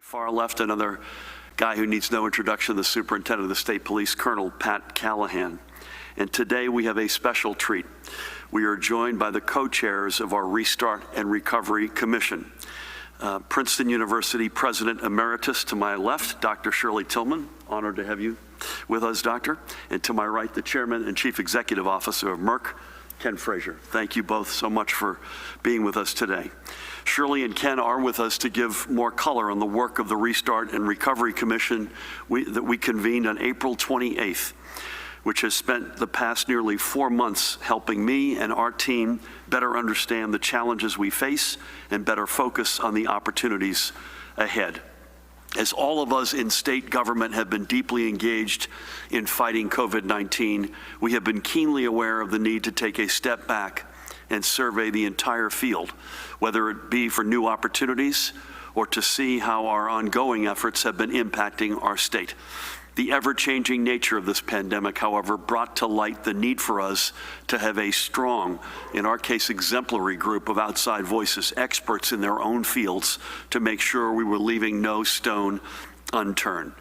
Far left, another guy who needs no introduction, the Superintendent of the State Police, Colonel Pat Callahan. And today we have a special treat. We are joined by the co-chairs of our Restart and Recovery Commission. Princeton University President Emeritus to my left, Dr. Shirley Tillman. Honored to have you with us, Doctor. And to my right, the Chairman and Chief Executive Officer of Merck, Ken Frazier. Thank you both so much for being with us today. Shirley and Ken are with us to give more color on the work of the Restart and Recovery Commission that we convened on April 28th, which has spent the past nearly 4 months helping me and our team better understand the challenges we face and better focus on the opportunities ahead. As all of us in state government have been deeply engaged in fighting COVID-19, we have been keenly aware of the need to take a step back and survey the entire field, whether it be for new opportunities or to see how our ongoing efforts have been impacting our state. The ever-changing nature of this pandemic, however, brought to light the need for us to have a strong, in our case, exemplary group of outside voices, experts in their own fields, to make sure we were leaving no stone unturned.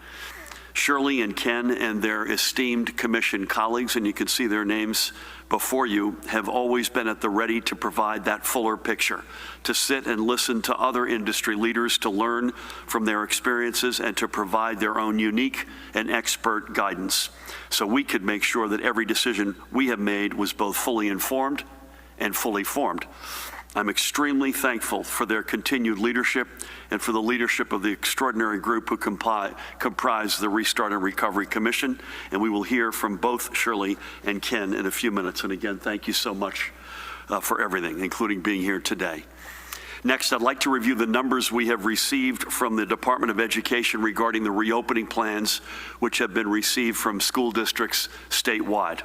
Shirley and Ken and their esteemed commission colleagues, and you can see their names before you, have always been at the ready to provide that fuller picture, to sit and listen to other industry leaders, to learn from their experiences, and to provide their own unique and expert guidance, so we could make sure that every decision we have made was both fully informed and fully formed. I'm extremely thankful for their continued leadership and for the leadership of the extraordinary group who comprise the Restart and Recovery Commission. And we will hear from both Shirley and Ken in a few minutes. And again, thank you so much for everything, including being here today. Next, I'd like to review the numbers we have received from the Department of Education regarding the reopening plans which have been received from school districts statewide.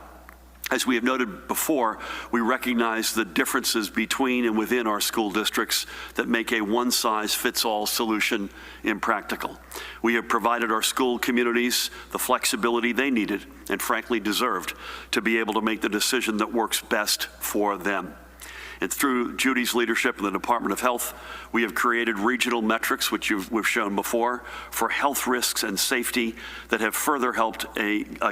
As we have noted before, we recognize the differences between and within our school districts that make a one-size-fits-all solution impractical. We have provided our school communities the flexibility they needed and frankly deserved to be able to make the decision that works best for them. And through Judy's leadership in the Department of Health, we have created regional metrics, which we've shown before, for health risks and safety that have further helped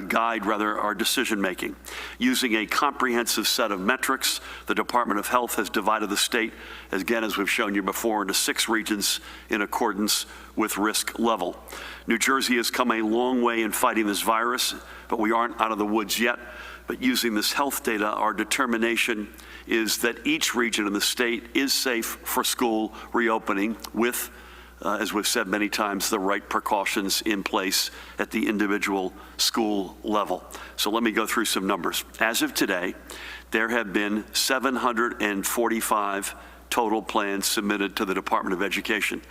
guide our decision-making. Using a comprehensive set of metrics, the Department of Health has divided the state, again, as we've shown you before, into 6 regions in accordance with risk level. New Jersey has come a long way in fighting this virus, but we aren't out of the woods yet. But using this health data, our determination is that each region in the state is safe for school reopening with, as we've said many times, the right precautions in place at the individual school level. So let me go through some numbers. As of today, there have been 745 total plans submitted to the Department of Education.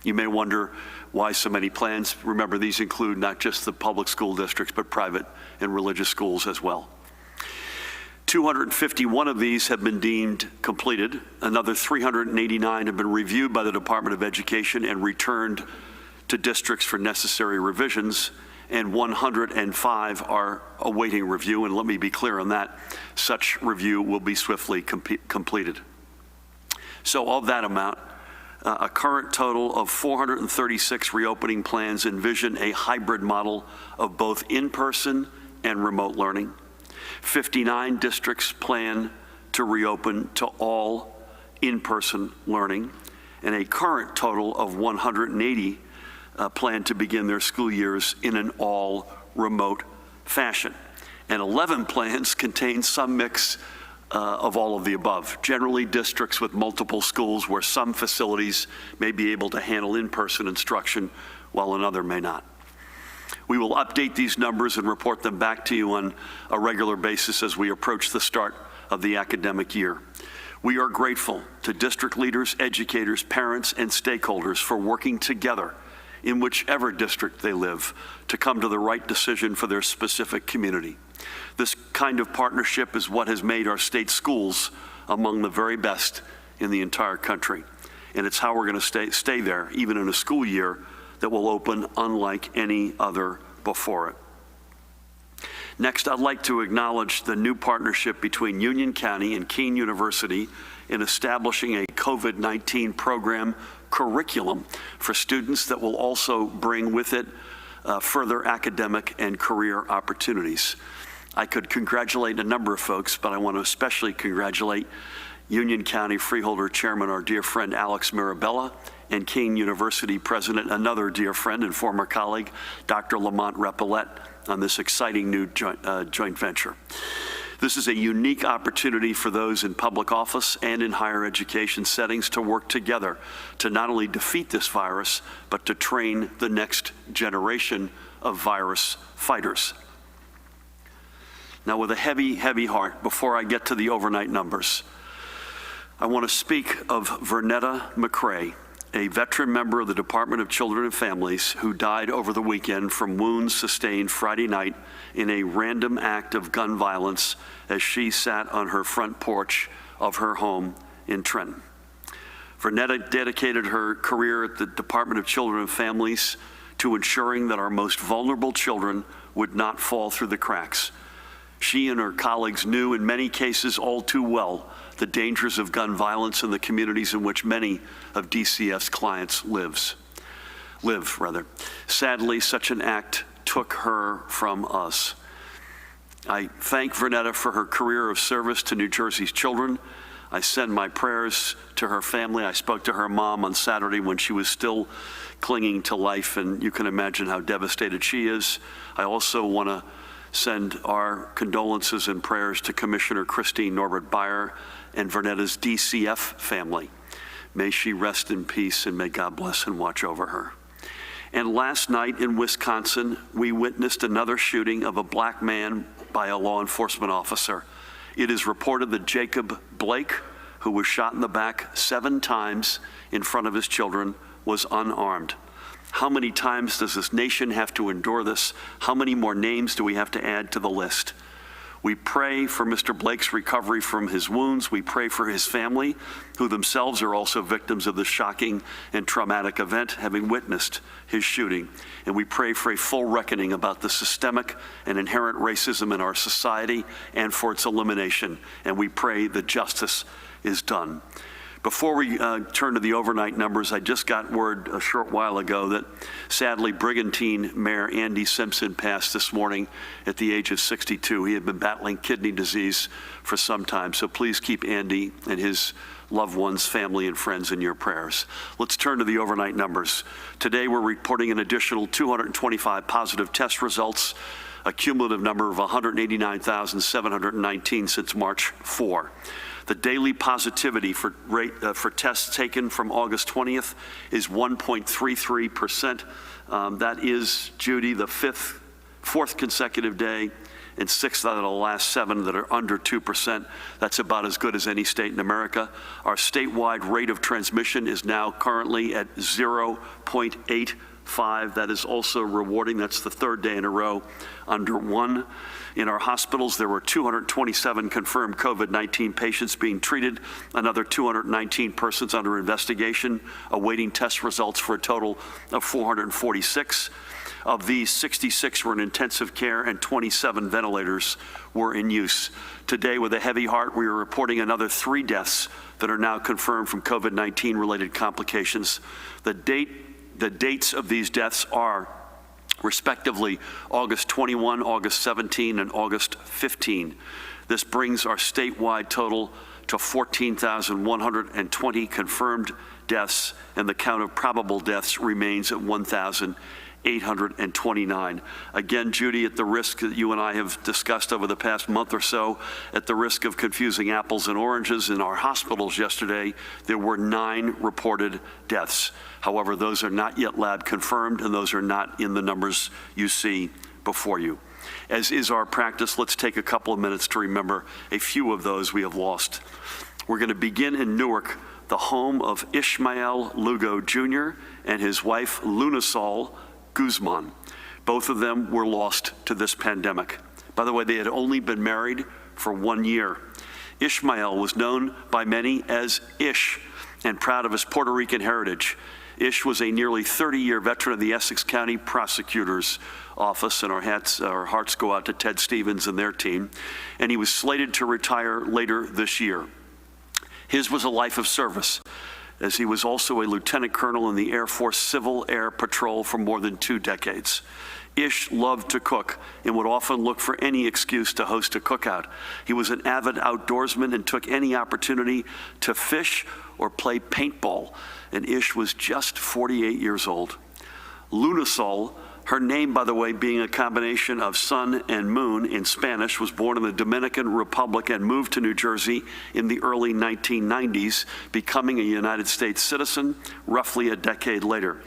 You may wonder why so many plans. Remember, these include not just the public school districts, but private and religious schools as well. 251 of these have been deemed completed. Another 389 have been reviewed by the Department of Education and returned to districts for necessary revisions, and 105 are awaiting review. And let me be clear on that. Such review will be swiftly completed. So of that amount, a current total of 436 reopening plans envision a hybrid model of both in-person and remote learning. 59 districts plan to reopen to all in-person learning, and a current total of 180 plan to begin their school years in an all-remote fashion. And 11 plans contain some mix of all of the above. Generally, districts with multiple schools where some facilities may be able to handle in-person instruction while another may not. We will update these numbers and report them back to you on a regular basis as we approach the start of the academic year. We are grateful to district leaders, educators, parents, and stakeholders for working together in whichever district they live to come to the right decision for their specific community. This kind of partnership is what has made our state schools among the very best in the entire country. And it's how we're going to stay there, even in a school year that will open unlike any other before it. Next, I'd like to acknowledge the new partnership between Union County and Keene University in establishing a COVID-19 program curriculum for students that will also bring with it further academic and career opportunities. I could congratulate a number of folks, but I want to especially congratulate Union County Freeholder Chairman, our dear friend Alex Mirabella, and Kean University President, another dear friend and former colleague, Dr. Lamont Repillette, on this exciting new joint venture. This is a unique opportunity for those in public office and in higher education settings to work together to not only defeat this virus, but to train the next generation of virus fighters. Now, with a heavy, heavy heart, before I get to the overnight numbers, I want to speak of Vernetta McCrae, a veteran member of the Department of Children and Families who died over the weekend from wounds sustained Friday night in a random act of gun violence as she sat on her front porch of her home in Trenton. Vernetta dedicated her career at the Department of Children and Families to ensuring that our most vulnerable children would not fall through the cracks. She and her colleagues knew in many cases all too well the dangers of gun violence in the communities in which many of DCF's clients live. Sadly, such an act took her from us. I thank Vernetta for her career of service to New Jersey's children. I send my prayers to her family. I spoke to her mom on Saturday when she was still clinging to life, and you can imagine how devastated she is. I also want to send our condolences and prayers to Commissioner Christine Norbert Beyer and Vernetta's DCF family. May she rest in peace, and may God bless and watch over her. And last night in Wisconsin, we witnessed another shooting of a black man by a law enforcement officer. It is reported that Jacob Blake, who was shot in the back 7 times in front of his children, was unarmed. How many times does this nation have to endure this? How many more names do we have to add to the list? We pray for Mr. Blake's recovery from his wounds. We pray for his family, who themselves are also victims of this shocking and traumatic event, having witnessed his shooting. And we pray for a full reckoning about the systemic and inherent racism in our society and for its elimination. And we pray that justice is done. Before we turn to the overnight numbers, I just got word a short while ago that sadly Brigantine Mayor Andy Simpson passed this morning at the age of 62. He had been battling kidney disease for some time, so please keep Andy and his loved ones, family, and friends in your prayers. Let's turn to the overnight numbers. Today we're reporting an additional 225 positive test results, a cumulative number of 189,719 since March 4. The daily positivity for tests taken from August 20th is 1.33%. That is, Judy, the fourth consecutive day and 6 out of the last 7 that are under 2%. That's about as good as any state in America. Our statewide rate of transmission is now currently at 0.85. That is also rewarding. That's the 3rd day in a row under 1. In our hospitals, there were 227 confirmed COVID-19 patients being treated, another 219 persons under investigation, awaiting test results for a total of 446. Of these, 66 were in intensive care and 27 ventilators were in use. Today, with a heavy heart, we are reporting another 3 deaths that are now confirmed from COVID-19 related complications. The dates of these deaths are respectively August 21, August 17, and August 15. This brings our statewide total to 14,120 confirmed deaths, and the count of probable deaths remains at 1,829. Again, Judy, at the risk that you and I have discussed over the past month or so, at the risk of confusing apples and oranges, in our hospitals yesterday, there were 9 reported deaths. However, those are not yet lab confirmed, and those are not in the numbers you see before you. As is our practice, let's take a couple of minutes to remember a few of those we have lost. We're going to begin in Newark, the home of Ishmael Lugo Jr. and his wife Lunasol Guzman. Both of them were lost to this pandemic. By the way, they had only been married for 1 year. Ishmael was known by many as Ish, and proud of his Puerto Rican heritage. Ish was a nearly 30-year veteran of the Essex County Prosecutor's Office, and our hearts go out to Ted Stevens and their team. And he was slated to retire later this year. His was a life of service. as he was also a lieutenant colonel in the Air Force Civil Air Patrol for more than 2 decades. Ish loved to cook and would often look for any excuse to host a cookout. He was an avid outdoorsman and took any opportunity to fish or play paintball, and Ish was just 48 years old. Lunasol, her name, by the way, being a combination of sun and moon in Spanish, was born in the Dominican Republic and moved to New Jersey in the early 1990s, becoming a United States citizen roughly a decade later.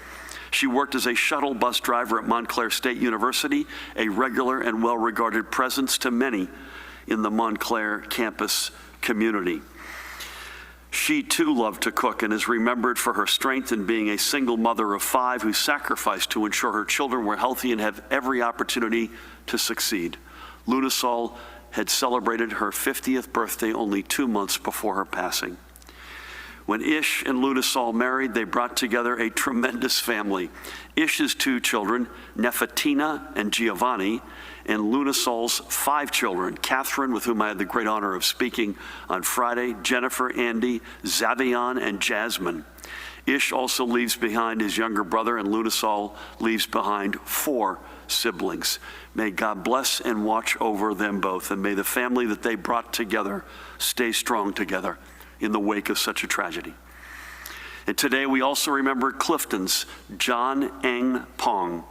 She worked as a shuttle bus driver at Montclair State University, a regular and well-regarded presence to many in the Montclair campus community. She too loved to cook and is remembered for her strength in being a single mother of 5 who sacrificed to ensure her children were healthy and have every opportunity to succeed. Lunasol had celebrated her 50th birthday only 2 months before her passing. When Ish and Lunasol married, they brought together a tremendous family. Ish's 2 children, Nefertina and Giovanni, and Lunasol's 5 children, Catherine, with whom I had the great honor of speaking on Friday, Jennifer, Andy, Zavion, and Jasmine. Ish also leaves behind his younger brother, and Lunasol leaves behind 4 siblings. May God bless and watch over them both, and may the family that they brought together stay strong together in the wake of such a tragedy. And today we also remember Clifton's John Eng Pong.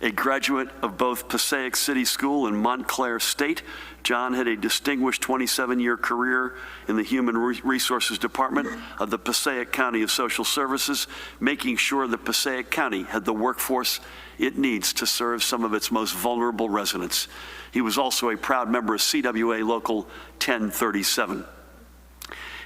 A graduate of both Passaic City School and Montclair State, John had a distinguished 27-year career in the Human Resources Department of the Passaic County of Social Services, making sure that Passaic County had the workforce it needs to serve some of its most vulnerable residents. He was also a proud member of CWA Local 1037.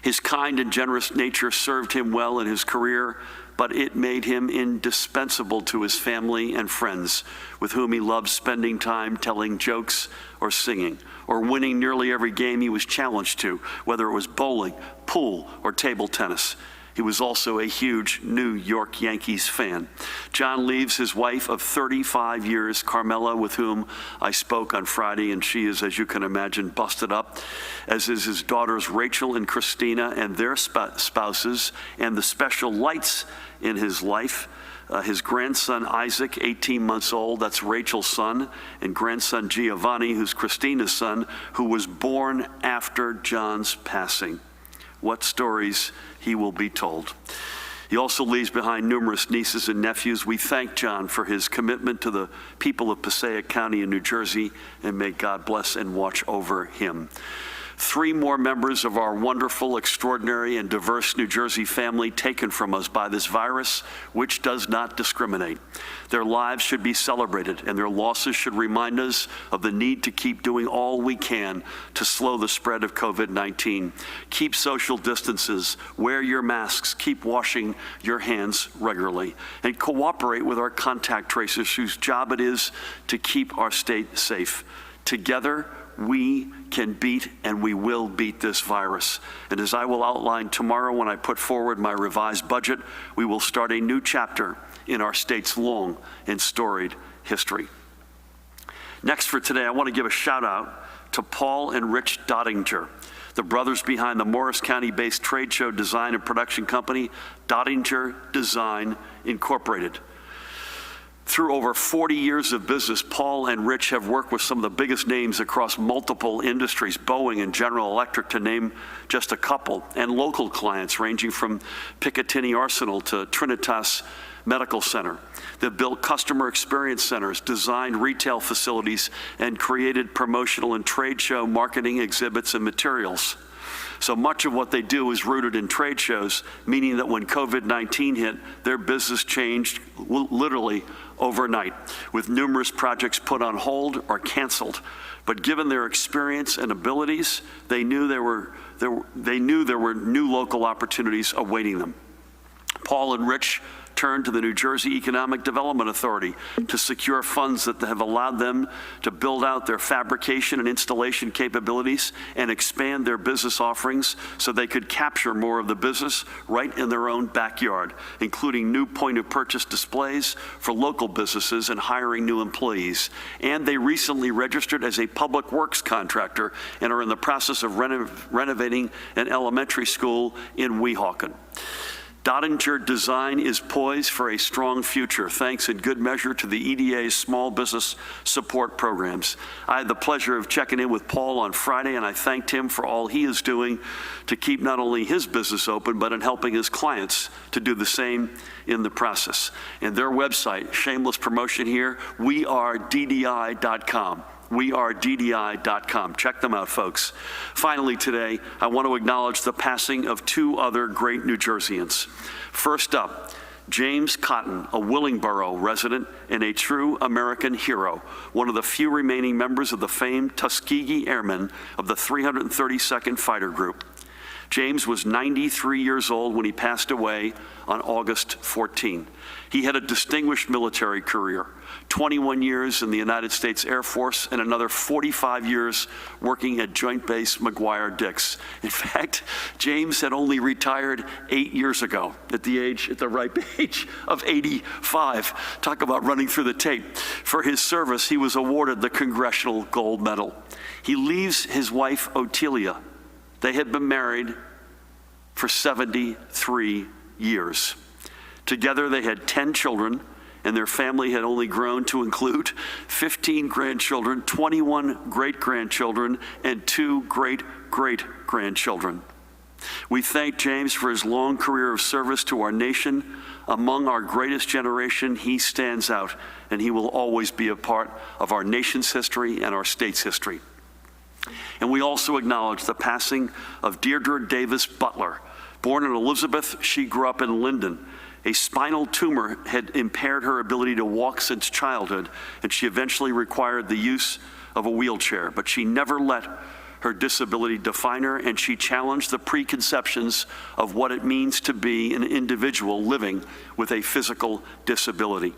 His kind and generous nature served him well in his career, but it made him indispensable to his family and friends, with whom he loved spending time telling jokes or singing, or winning nearly every game he was challenged to, whether it was bowling, pool, or table tennis. He was also a huge New York Yankees fan. John leaves his wife of 35 years, Carmela, with whom I spoke on Friday, and she is, as you can imagine, busted up, as is his daughters Rachel and Christina and their spouses, and the special lights in his life. His grandson Isaac, 18 months old, that's Rachel's son, and grandson Giovanni, who's Christina's son, who was born after John's passing. What stories he will be told. He also leaves behind numerous nieces and nephews. We thank John for his commitment to the people of Passaic County in New Jersey, and may God bless and watch over him. 3 more members of our wonderful, extraordinary, and diverse New Jersey family taken from us by this virus, which does not discriminate. Their lives should be celebrated, and their losses should remind us of the need to keep doing all we can to slow the spread of COVID-19. Keep social distances, wear your masks, keep washing your hands regularly, and cooperate with our contact tracers whose job it is to keep our state safe. Together, we can beat and we will beat this virus. And as I will outline tomorrow when I put forward my revised budget, we will start a new chapter in our state's long and storied history. Next for today, I want to give a shout out to Paul and Rich Dottinger, the brothers behind the Morris County-based trade show design and production company, Dottinger Design Incorporated. Through over 40 years of business, Paul and Rich have worked with some of the biggest names across multiple industries, Boeing and General Electric, to name just a couple, and local clients ranging from Picatinny Arsenal to Trinitas Medical Center. They've built customer experience centers, designed retail facilities, and created promotional and trade show marketing exhibits and materials. So much of what they do is rooted in trade shows, meaning that when COVID-19 hit, their business changed literally overnight, with numerous projects put on hold or canceled. But given their experience and abilities, they knew there were new local opportunities awaiting them. Paul and Rich turned to the New Jersey Economic Development Authority to secure funds that have allowed them to build out their fabrication and installation capabilities and expand their business offerings so they could capture more of the business right in their own backyard, including new point-of-purchase displays for local businesses and hiring new employees. And they recently registered as a public works contractor and are in the process of renovating an elementary school in Weehawken. Dottinger Design is poised for a strong future, thanks in good measure to the EDA's small business support programs. I had the pleasure of checking in with Paul on Friday, and I thanked him for all he is doing to keep not only his business open, but in helping his clients to do the same in the process. And their website, shameless promotion here, weareddi.com. weareddi.com. Check them out, folks. Finally today, I want to acknowledge the passing of two other great New Jerseyans. First up, James Cotton, a Willingboro resident and a true American hero, one of the few remaining members of the famed Tuskegee Airmen of the 332nd Fighter Group. James was 93 years old when he passed away on August 14. He had a distinguished military career, 21 years in the United States Air Force and another 45 years working at Joint Base McGuire-Dix. In fact, James had only retired 8 years ago at the ripe age of 85. Talk about running through the tape. For his service, he was awarded the Congressional Gold Medal. He leaves his wife, Otelia. They had been married for 73 years. Together, they had 10 children, and their family had only grown to include 15 grandchildren, 21 great-grandchildren, and 2 great-great-grandchildren. We thank James for his long career of service to our nation. Among our greatest generation, he stands out, and he will always be a part of our nation's history and our state's history. And we also acknowledge the passing of Deirdre Davis Butler. Born in Elizabeth, she grew up in Linden. A spinal tumor had impaired her ability to walk since childhood, and she eventually required the use of a wheelchair. But she never let her disability define her, and she challenged the preconceptions of what it means to be an individual living with a physical disability.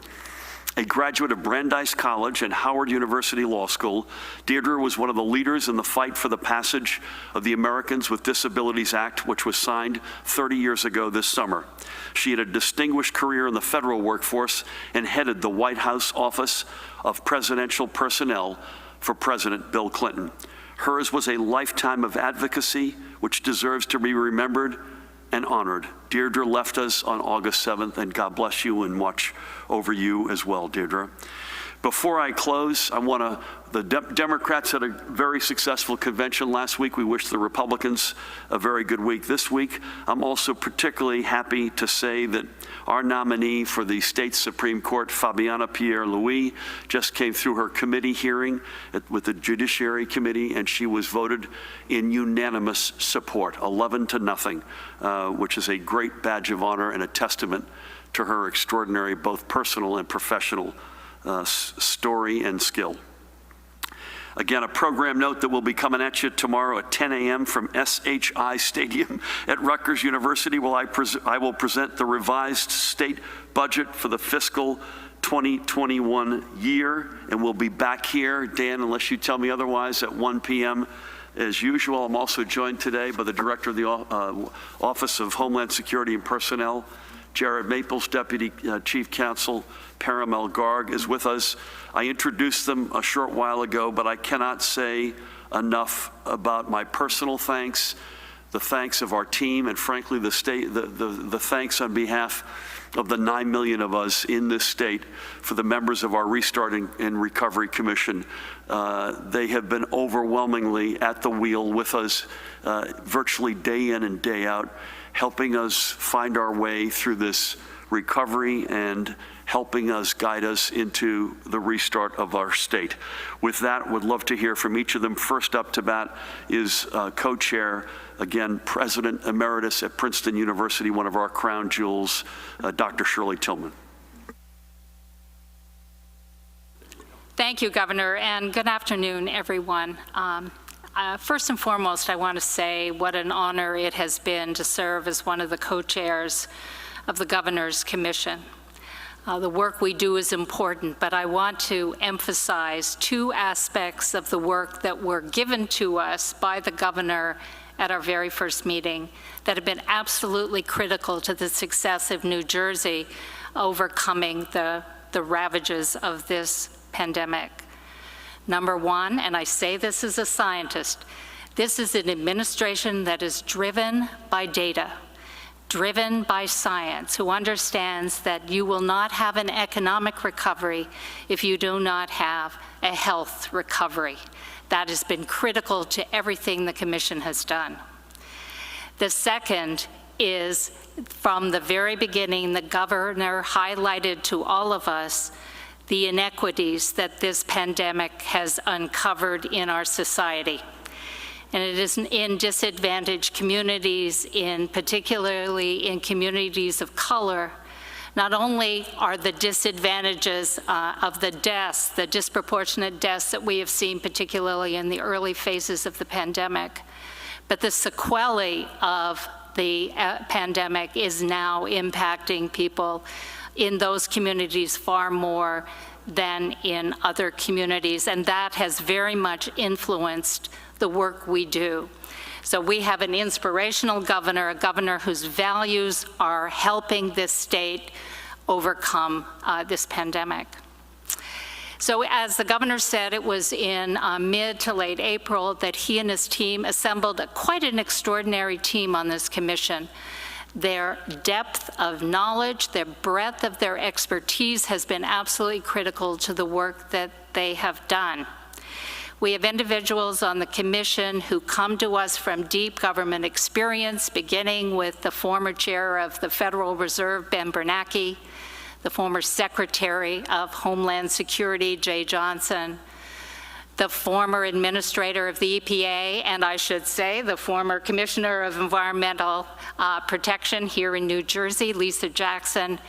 A graduate of Brandeis College and Howard University Law School, Deirdre was one of the leaders in the fight for the passage of the Americans with Disabilities Act, which was signed 30 years ago this summer. She had a distinguished career in the federal workforce and headed the White House Office of Presidential Personnel for President Bill Clinton. Hers was a lifetime of advocacy, which deserves to be remembered and honored. Deirdre left us on August 7th, and God bless you and watch over you as well, Deirdre. Before I close, the Democrats had a very successful convention last week. We wish the Republicans a very good week this week. I'm also particularly happy to say that our nominee for the state Supreme Court, Fabiana Pierre-Louis, just came through her committee hearing with the Judiciary Committee, and she was voted in unanimous support, 11-0, which is a great badge of honor and a testament to her extraordinary, both personal and professional story and skill. Again, a program note that will be coming at you tomorrow at 10 a.m. from SHI Stadium at Rutgers University. I will present the revised state budget for the fiscal 2021 year, and we'll be back here, Dan, unless you tell me otherwise, at 1 p.m. as usual. I'm also joined today by the Director of the Office of Homeland Security and Personnel, Jared Maples, Deputy Chief Counsel Paramel Garg is with us. I introduced them a short while ago, but I cannot say enough about my personal thanks, the thanks of our team, and frankly, the thanks on behalf of the 9 million of us in this state for the members of our Restart and Recovery Commission. They have been overwhelmingly at the wheel with us virtually day in and day out, helping us find our way through this recovery and helping us guide us into the restart of our state. With that, would love to hear from each of them. First up to bat is co-chair, again, President Emeritus at Princeton University, one of our crown jewels, Dr. Shirley Tillman. Thank you, Governor, and good afternoon, everyone. First and foremost, I want to say what an honor it has been to serve as one of the co-chairs of the Governor's Commission. The work we do is important, but I want to emphasize 2 aspects of the work that were given to us by the Governor at our very first meeting that have been absolutely critical to the success of New Jersey overcoming the ravages of this pandemic. Number 1, and I say this as a scientist, this is an administration that is driven by data. driven by science, who understands that you will not have an economic recovery if you do not have a health recovery. That has been critical to everything the Commission has done. The second is, from the very beginning, the governor highlighted to all of us the inequities that this pandemic has uncovered in our society. And it is in disadvantaged communities, particularly in communities of color. Not only are the disadvantages of the deaths, the disproportionate deaths that we have seen, particularly in the early phases of the pandemic, but the sequelae of the pandemic is now impacting people in those communities far more than in other communities, and that has very much influenced the work we do. So we have an inspirational governor, a governor whose values are helping this state overcome this pandemic. So as the governor said, it was in mid to late April that he and his team assembled quite an extraordinary team on this commission. Their depth of knowledge, their breadth of their expertise has been absolutely critical to the work that they have done. We have individuals on the commission who come to us from deep government experience, beginning with the former chair of the Federal Reserve, Ben Bernanke, the former Secretary of Homeland Security, Jay Johnson, the former administrator of the EPA, and I should say the former Commissioner of Environmental Protection here in New Jersey, Lisa Jackson,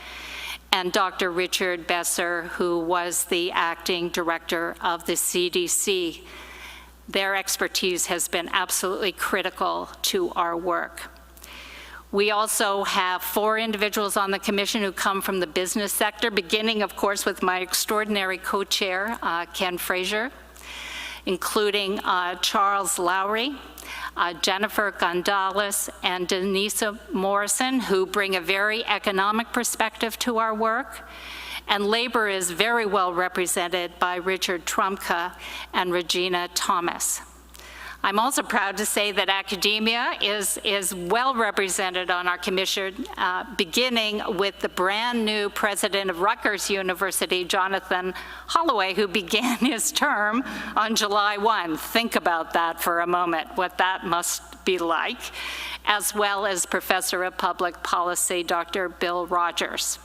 and Dr. Richard Besser, who was the acting director of the CDC. Their expertise has been absolutely critical to our work. We also have 4 individuals on the commission who come from the business sector, beginning, of course, with my extraordinary co-chair, Ken Frazier, including Charles Lowry, Jennifer Gonzalez, and Denise Morrison, who bring a very economic perspective to our work. And labor is very well represented by Richard Trumka and Regina Thomas. I'm also proud to say that academia is well represented on our commission, beginning with the brand new president of Rutgers University, Jonathan Holloway, who began his term on July 1. Think about that for a moment, what that must be like, as well as Professor of Public Policy, Dr. Bill Rogers.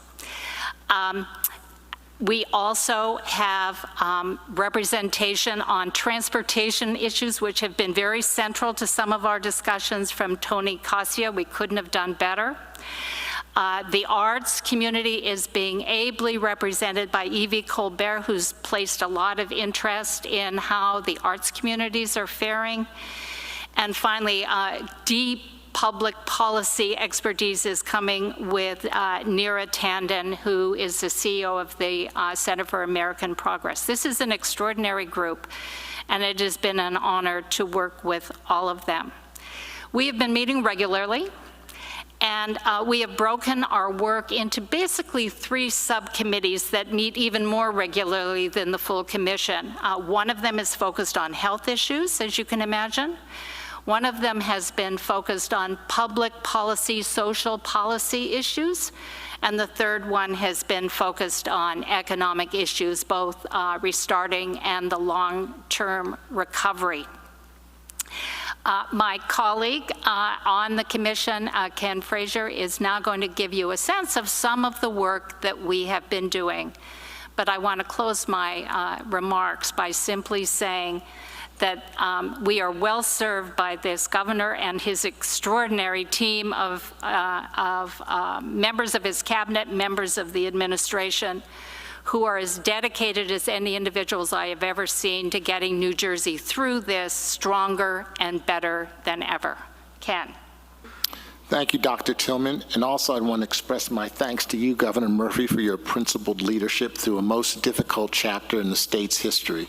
We also have representation on transportation issues, which have been very central to some of our discussions, from Tony Cassia. We couldn't have done better. The arts community is being ably represented by Evie Colbert, who's placed a lot of interest in how the arts communities are faring. And finally, deep public policy expertise is coming with Neera Tandon, who is the CEO of the Center for American Progress. This is an extraordinary group, and it has been an honor to work with all of them. We have been meeting regularly, and we have broken our work into basically 3 subcommittees that meet even more regularly than the full commission. One of them is focused on health issues, as you can imagine. One of them has been focused on public policy, social policy issues, and the third one has been focused on economic issues, both restarting and the long-term recovery. My colleague on the commission, Ken Frazier, is now going to give you a sense of some of the work that we have been doing. But I want to close my remarks by simply saying that we are well served by this governor and his extraordinary team of members of his cabinet, members of the administration, who are as dedicated as any individuals I have ever seen to getting New Jersey through this stronger and better than ever. Ken. Thank you, Dr. Tillman. And also I want to express my thanks to you, Governor Murphy, for your principled leadership through a most difficult chapter in the state's history.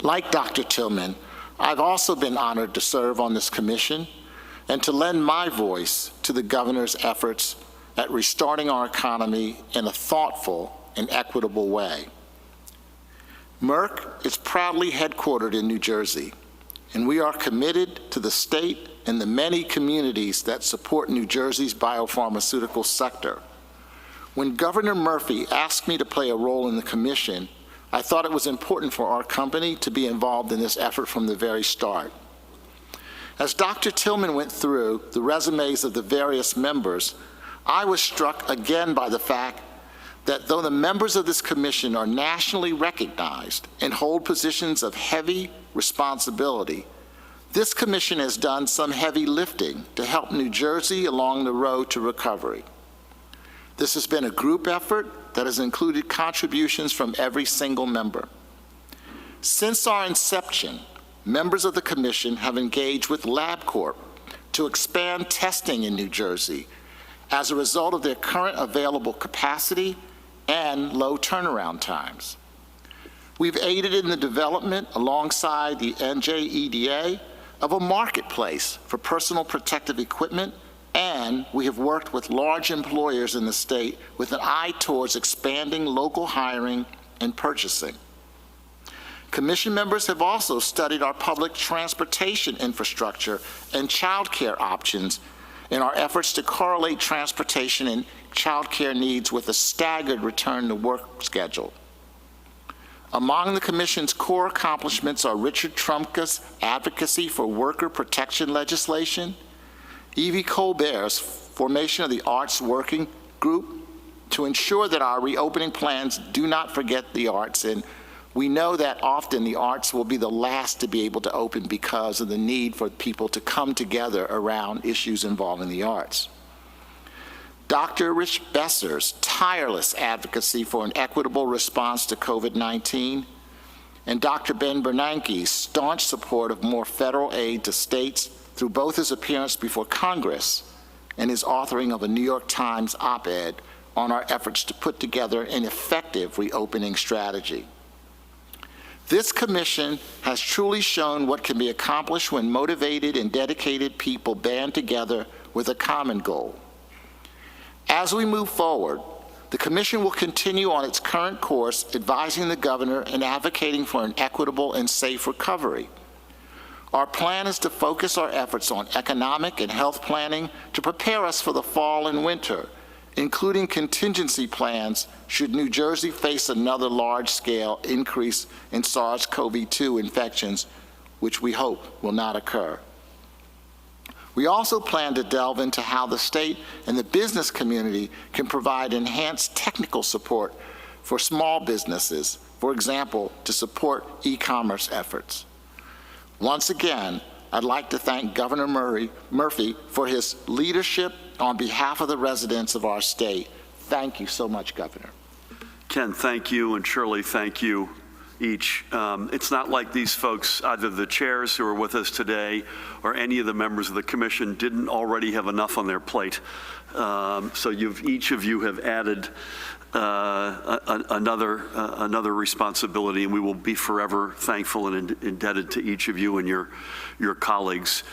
Like Dr. Tillman, I've also been honored to serve on this commission and to lend my voice to the governor's efforts at restarting our economy in a thoughtful and equitable way. Merck is proudly headquartered in New Jersey, and we are committed to the state and the many communities that support New Jersey's biopharmaceutical sector. When Governor Murphy asked me to play a role in the commission, I thought it was important for our company to be involved in this effort from the very start. As Dr. Tillman went through the resumes of the various members, I was struck again by the fact that though the members of this commission are nationally recognized and hold positions of heavy responsibility, this commission has done some heavy lifting to help New Jersey along the road to recovery. This has been a group effort that has included contributions from every single member. Since our inception, members of the commission have engaged with LabCorp to expand testing in New Jersey as a result of their current available capacity and low turnaround times. We've aided in the development, alongside the NJEDA, of a marketplace for personal protective equipment, and we have worked with large employers in the state with an eye towards expanding local hiring and purchasing. Commission members have also studied our public transportation infrastructure and child care options in our efforts to correlate transportation and child care needs with a staggered return to work schedule. Among the Commission's core accomplishments are Richard Trumka's advocacy for worker protection legislation, Evie Colbert's formation of the Arts Working Group to ensure that our reopening plans do not forget the arts, and we know that often the arts will be the last to be able to open because of the need for people to come together around issues involving the arts. Dr. Rich Besser's tireless advocacy for an equitable response to COVID-19, and Dr. Ben Bernanke's staunch support of more federal aid to states through both his appearance before Congress and his authoring of a New York Times op-ed on our efforts to put together an effective reopening strategy. This commission has truly shown what can be accomplished when motivated and dedicated people band together with a common goal. As we move forward, the commission will continue on its current course, advising the governor and advocating for an equitable and safe recovery. Our plan is to focus our efforts on economic and health planning to prepare us for the fall and winter, including contingency plans should New Jersey face another large-scale increase in SARS-CoV-2 infections, which we hope will not occur. We also plan to delve into how the state and the business community can provide enhanced technical support for small businesses, for example, to support e-commerce efforts. Once again, I'd like to thank Governor Murphy for his leadership on behalf of the residents of our state. Thank you so much, Governor. Ken, thank you, and Shirley, thank you each. It's not like these folks, either the chairs who are with us today or any of the members of the commission, didn't already have enough on their plate. So each of you have added another responsibility, and we will be forever thankful and indebted to each of you and your colleagues.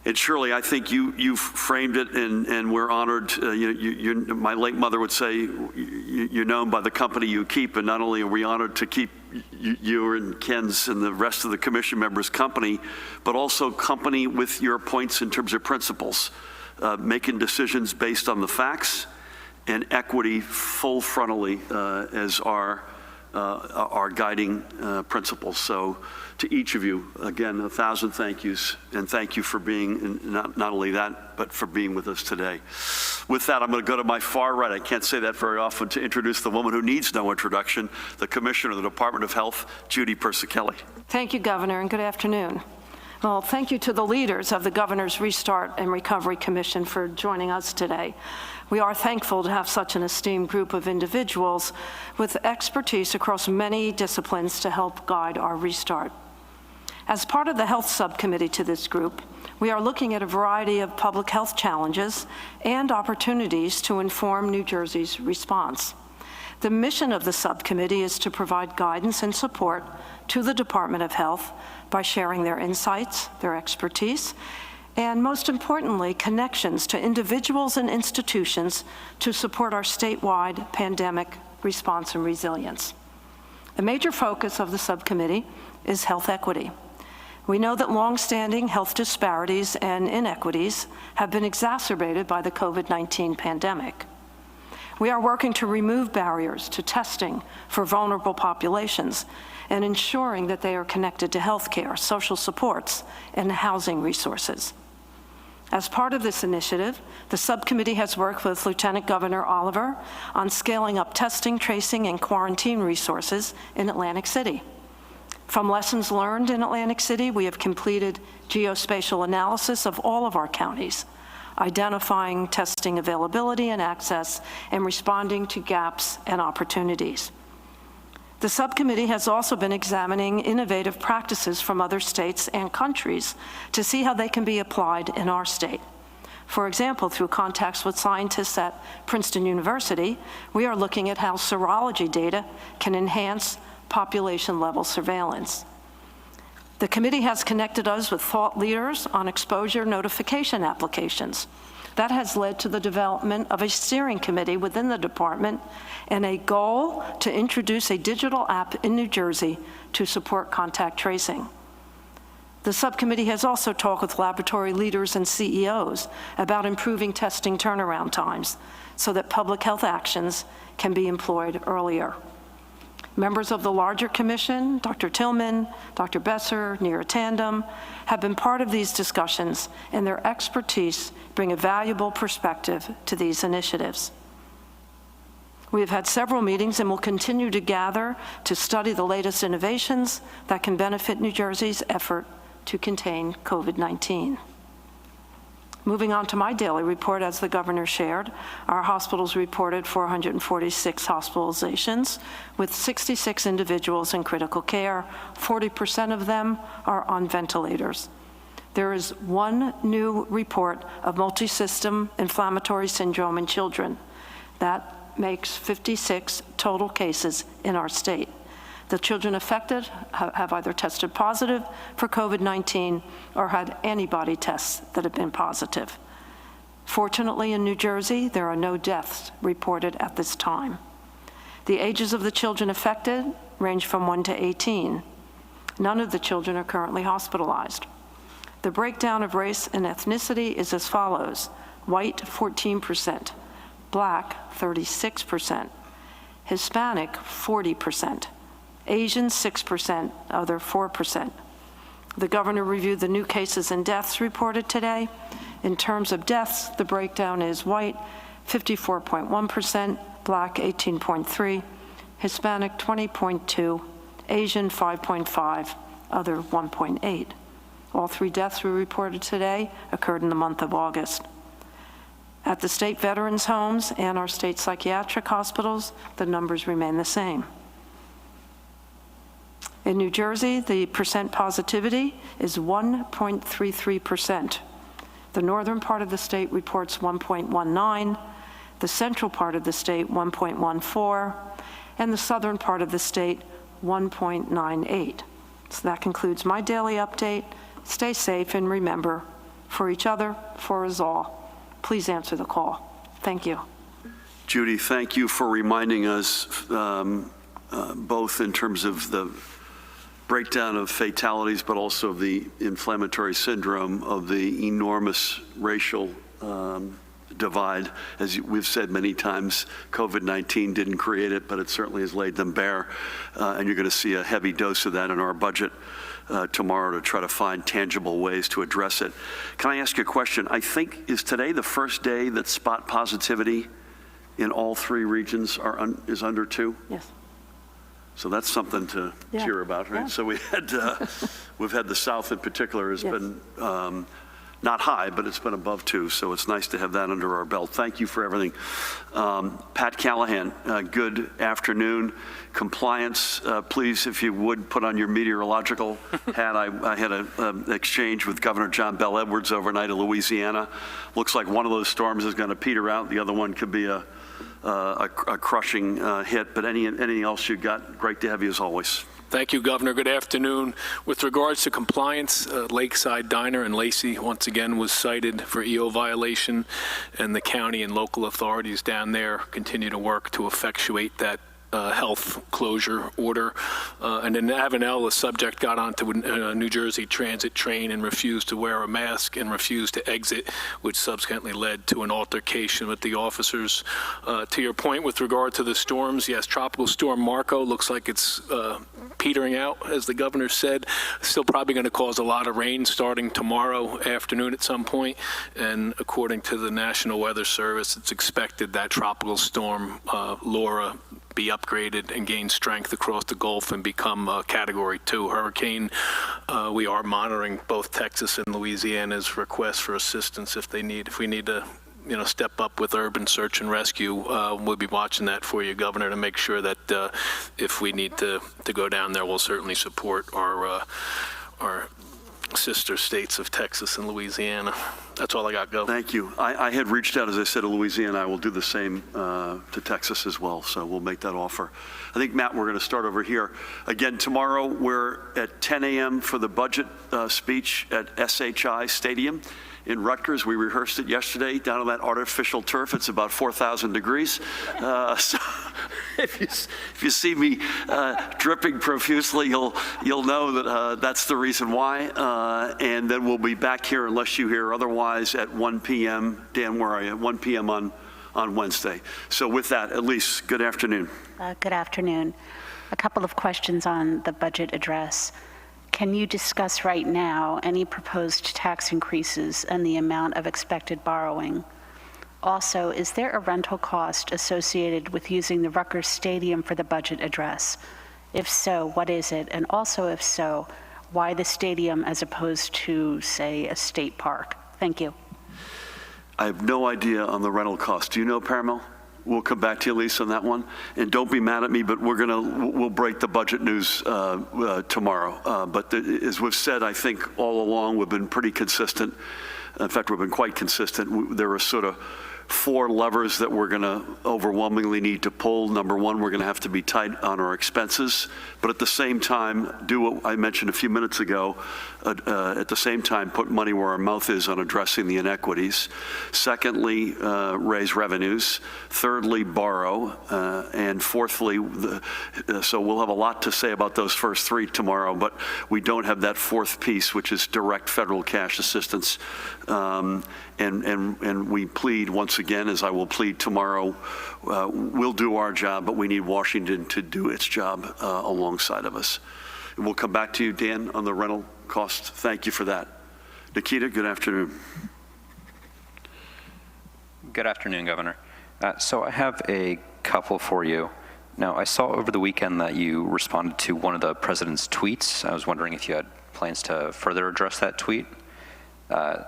And Shirley, I think you've framed it, and we're honored. My late mother would say, you're known by the company you keep, and not only are we honored to keep you and Ken's and the rest of the commission members' company, but also company with your points in terms of principles, making decisions based on the facts and equity full frontally as our guiding principles. So to each of you, again, 1,000 thank yous, and thank you for being, and not only that, but for being with us today. With that, I'm going to go to my far right. I can't say that very often, to introduce the woman who needs no introduction, the Commissioner of the Department of Health, Judy Persichilli. Thank you, Governor, and good afternoon. Well, thank you to the leaders of the Governor's Restart and Recovery Commission for joining us today. We are thankful to have such an esteemed group of individuals with expertise across many disciplines to help guide our restart. As part of the health subcommittee to this group, we are looking at a variety of public health challenges and opportunities to inform New Jersey's response. The mission of the subcommittee is to provide guidance and support to the Department of Health by sharing their insights, their expertise, and most importantly, connections to individuals and institutions to support our statewide pandemic response and resilience. A major focus of the subcommittee is health equity. We know that longstanding health disparities and inequities have been exacerbated by the COVID-19 pandemic. We are working to remove barriers to testing for vulnerable populations and ensuring that they are connected to healthcare, social supports, and housing resources. As part of this initiative, the subcommittee has worked with Lieutenant Governor Oliver on scaling up testing, tracing, and quarantine resources in Atlantic City. From lessons learned in Atlantic City, we have completed geospatial analysis of all of our counties, identifying testing availability and access, and responding to gaps and opportunities. The subcommittee has also been examining innovative practices from other states and countries to see how they can be applied in our state. For example, through contacts with scientists at Princeton University, we are looking at how serology data can enhance population-level surveillance. The committee has connected us with thought leaders on exposure notification applications. That has led to the development of a steering committee within the department and a goal to introduce a digital app in New Jersey to support contact tracing. The subcommittee has also talked with laboratory leaders and CEOs about improving testing turnaround times so that public health actions can be employed earlier. Members of the larger commission, Dr. Tillman, Dr. Besser, Neera Tandem, have been part of these discussions, and their expertise bring a valuable perspective to these initiatives. We have had several meetings and will continue to gather to study the latest innovations that can benefit New Jersey's effort to contain COVID-19. Moving on to my daily report, as the governor shared, our hospitals reported 446 hospitalizations with 66 individuals in critical care. 40% of them are on ventilators. There is one new report of multisystem inflammatory syndrome in children. That makes 56 total cases in our state. The children affected have either tested positive for COVID-19 or had antibody tests that have been positive. Fortunately, in New Jersey, there are no deaths reported at this time. The ages of the children affected range from 1 to 18. None of the children are currently hospitalized. The breakdown of race and ethnicity is as follows: white, 14%, black, 36%, Hispanic, 40%, Asian, 6%, other, 4%. The governor reviewed the new cases and deaths reported today. In terms of deaths, the breakdown is white, 54.1%, black, 18.3%, Hispanic, 20.2%, Asian, 5.5%, other, 1.8%. All 3 deaths we reported today occurred in the month of August. At the state veterans' homes and our state psychiatric hospitals, the numbers remain the same. In New Jersey, the percent positivity is 1.33%. The northern part of the state reports 1.19%, the central part of the state 1.14%, and the southern part of the state 1.98%. So that concludes my daily update. Stay safe and remember, for each other, for us all, please answer the call. Thank you. Judy, thank you for reminding us both in terms of the breakdown of fatalities, but also of the inflammatory syndrome, of the enormous racial divide. As we've said many times, COVID-19 didn't create it, but it certainly has laid them bare. And you're going to see a heavy dose of that in our budget tomorrow to try to find tangible ways to address it. Can I ask you a question? I think, is today the first day that spot positivity in all 3 regions is under 2? Yes. So that's something to cheer about, right? Yeah. So we've had the South in particular has been not high, but it's been above 2. So it's nice to have that under our belt. Thank you for everything. Pat Callahan, good afternoon. Compliance, please, if you would, put on your meteorological hat. I had an exchange with Governor John Bell Edwards overnight in Louisiana. Looks like one of those storms is going to peter out. The other one could be a crushing hit, but anything else you got? Great to have you as always. Thank you, Governor. Good afternoon. With regards to compliance, Lakeside Diner in Lacey once again was cited for EO violation, and the county and local authorities down there continue to work to effectuate that health closure order. And in Avenel, the subject got onto a New Jersey Transit train and refused to wear a mask and refused to exit, which subsequently led to an altercation with the officers. To your point with regard to the storms, yes, Tropical Storm Marco looks like it's petering out, as the governor said. Still probably going to cause a lot of rain starting tomorrow afternoon at some point. And according to the National Weather Service, it's expected that Tropical Storm Laura be upgraded and gain strength across the Gulf and become a Category 2 hurricane. We are monitoring both Texas and Louisiana's requests for assistance if we need to step up with urban search and rescue. We'll be watching that for you, Governor, to make sure that if we need to go down there, we'll certainly support our sister states of Texas and Louisiana. That's all I got, Governor. Thank you. I had reached out, as I said, to Louisiana. I will do the same to Texas as well, so we'll make that offer. I think, Matt, we're going to start over here. Again, tomorrow we're at 10 a.m. for the budget speech at SHI Stadium in Rutgers. We rehearsed it yesterday down on that artificial turf. It's about 4,000 degrees. So if you see me dripping profusely, you'll know that that's the reason why. And then we'll be back here, unless you hear otherwise, at 1 p.m. Dan, where are you? At 1 p.m. on Wednesday. So with that, Elise, good afternoon. Good afternoon. A couple of questions on the budget address. Can you discuss right now any proposed tax increases and the amount of expected borrowing? Also, is there a rental cost associated with using the Rutgers Stadium for the budget address? If so, what is it? And also, if so, why the stadium as opposed to, say, a state park? Thank you. I have no idea on the rental cost. Do you know, Paramel? We'll come back to you, Lisa, on that one. And don't be mad at me, but we'll break the budget news tomorrow. But as we've said, I think all along we've been pretty consistent. In fact, we've been quite consistent. There are sort of 4 levers that we're going to overwhelmingly need to pull. Number one, we're going to have to be tight on our expenses, but at the same time, do what I mentioned a few minutes ago, at the same time, put money where our mouth is on addressing the inequities. Secondly, raise revenues. Thirdly, borrow. And fourthly, so we'll have a lot to say about those first 3 tomorrow, but we don't have that fourth piece, which is direct federal cash assistance. And we plead once again, as I will plead tomorrow, we'll do our job, but we need Washington to do its job alongside of us. And we'll come back to you, Dan, on the rental cost. Thank you for that. Nikita, good afternoon. Good afternoon, Governor. So I have a couple for you. Now, I saw over the weekend that you responded to one of the president's tweets. I was wondering if you had plans to further address that tweet.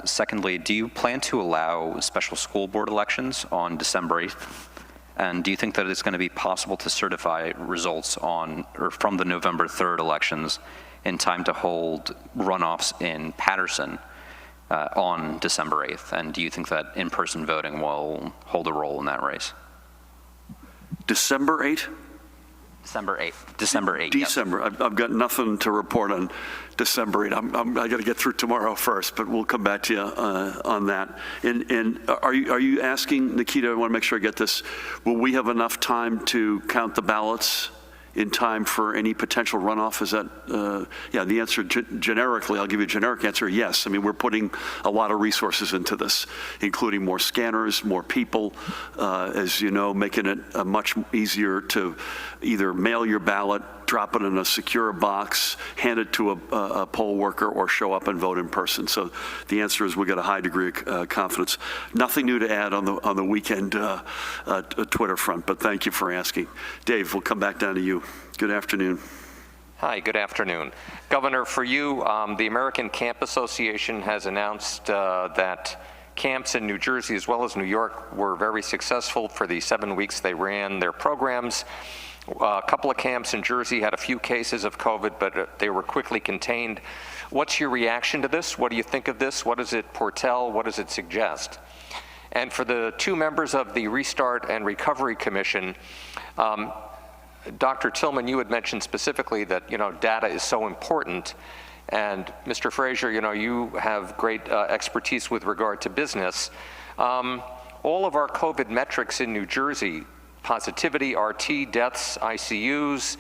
Secondly, do you plan to allow special school board elections on December 8th? And do you think that it's going to be possible to certify results on or from the November 3rd elections in time to hold runoffs in Patterson on December 8th? And do you think that in-person voting will hold a role in that race? December 8th? December 8th. December 8th. December. Yes. I've got nothing to report on December 8th. I got to get through tomorrow first, but we'll come back to you on that. And are you asking, Nikita, I want to make sure I get this, will we have enough time to count the ballots in time for any potential runoff? Is that, yeah, the answer generically, I'll give you a generic answer, yes. I mean, we're putting a lot of resources into this, including more scanners, more people, as you know, making it much easier to either mail your ballot, drop it in a secure box, hand it to a poll worker, or show up and vote in person. So the answer is we've got a high degree of confidence. Nothing new to add on the weekend Twitter front, but thank you for asking. Dave, we'll come back down to you. Good afternoon. Hi, good afternoon. Governor, for you, the American Camp Association has announced that camps in New Jersey as well as New York were very successful for the 7 weeks they ran their programs. A couple of camps in Jersey had a few cases of COVID, but they were quickly contained. What's your reaction to this? What do you think of this? What does it foretell? What does it suggest? And for the 2 members of the Restart and Recovery Commission, Dr. Tillman, you had mentioned specifically that, data is so important. And Mr. Frazier, you have great expertise with regard to business. All of our COVID metrics in New Jersey positivity, RT, deaths, ICUs,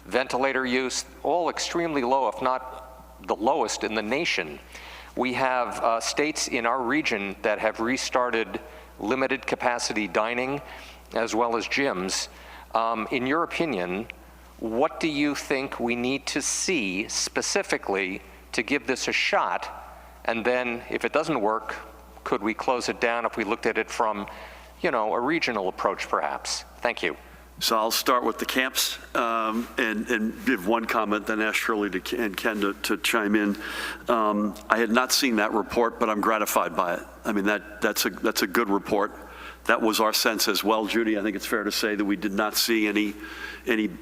ventilator use, all extremely low, if not the lowest in the nation. We have states in our region that have restarted limited capacity dining as well as gyms. In your opinion, what do you think we need to see specifically to give this a shot? And then if it doesn't work, could we close it down if we looked at it from, a regional approach perhaps? Thank you. So I'll start with the camps and give one comment, then ask Shirley and Ken to chime in. I had not seen that report, but I'm gratified by it. I mean, that's a good report. That was our sense as well, Judy. I think it's fair to say that we did not see any